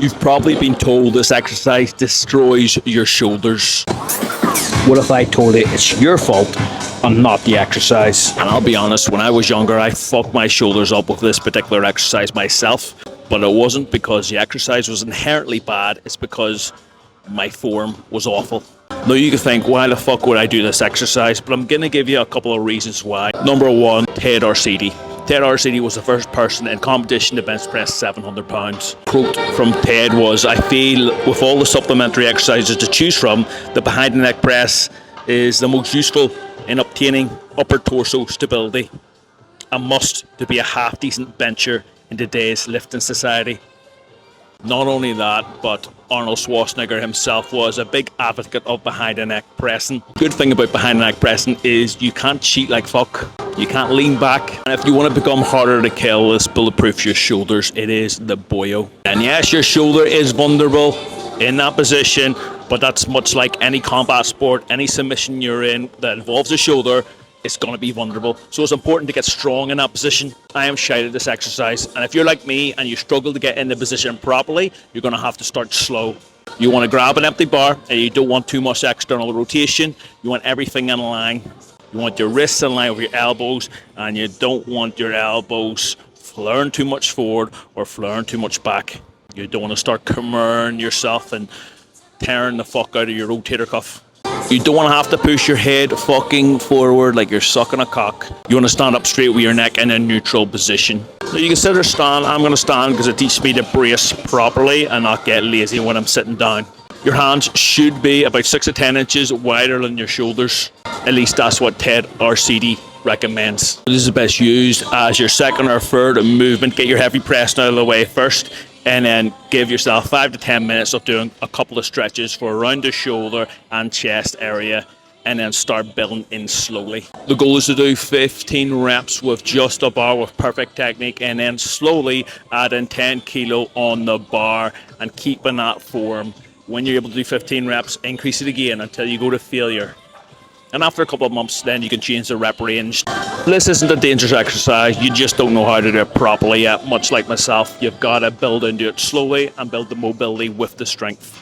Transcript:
You've probably been told this exercise destroys your shoulders. What if I told you it's your fault and not the exercise? And I'll be honest, when I was younger, I fucked my shoulders up with this particular exercise myself. But it wasn't because the exercise was inherently bad, it's because my form was awful. Now you can think, why the fuck would I do this exercise? But I'm going to give you a couple of reasons why. Number one, Ted Arcidi. Ted Arcidi was the first person in competition to bench press 700 pounds. Quote from Ted was, "I feel with all the supplementary exercises to choose from, the behind the neck press is the most useful in obtaining upper torso stability. A must to be a half decent bencher in today's lifting society." Not only that, but Arnold Schwarzenegger himself was a big advocate of behind the neck pressing. Good thing about behind the neck pressing is you can't cheat like fuck. You can't lean back. And if you want to become harder to kill, this bulletproofs your shoulders. It is the boyo. And yes, your shoulder is vulnerable in that position, but that's much like any combat sport, any submission you're in that involves a shoulder, it's going to be vulnerable. So it's important to get strong in that position. I am shite at this exercise, and if you're like me and you struggle to get in the position properly, you're going to have to start slow. You want to grab an empty bar, and you don't want too much external rotation. You want everything in line. You want your wrists in line with your elbows, and you don't want your elbows flaring too much forward or flaring too much back. You don't want to start commerring yourself and tearing the fuck out of your rotator cuff. You don't want to have to push your head fucking forward like you're sucking a cock. You want to stand up straight with your neck in a neutral position. So you consider stand. I'm going to stand because it teaches me to brace properly and not get lazy when I'm sitting down. Your hands should be about 6 to 10 inches wider than your shoulders. At least that's what Ted Arcidi recommends. This is best used as your second or third movement. Get your heavy press out of the way first, and then give yourself 5 to 10 minutes of doing a couple of stretches for around the shoulder and chest area, and then start building in slowly. The goal is to do 15 reps with just a bar with perfect technique, and then slowly add in 10 kilo on the bar and keeping that form. When you're able to do 15 reps, increase it again until you go to failure. And after a couple of months, then you can change the rep range. This isn't a dangerous exercise. You just don't know how to do it properly yet. Much like myself, you've got to build into it slowly and build the mobility with the strength.